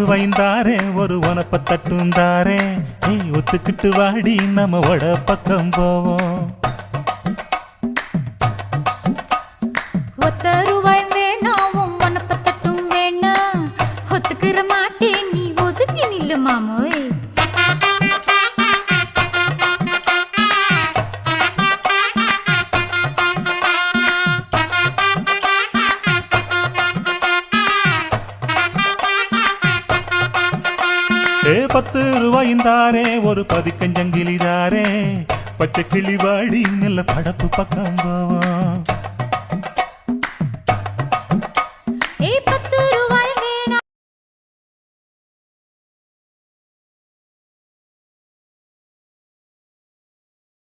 ரூபாய்ந்தாரே ஒரு உனப்ப தட்டுந்தாரே ஒத்துக்கிட்டு வாடி நம்ம வட பக்கம் போவோம். ஒத்த ரூபாய் வேணாம் உனப்ப தட்டும் வேணா ஒத்துக்கிற மாட்டேன் நீ ஒதுங்கி நில்லு மாமோய். ரூபாய்ந்தாரே ஒரு பதிக்கஞ்சங்கிலிதாரே பச்சை கிளி வாடி நல்ல படப்பு பக்கம் போவோம்.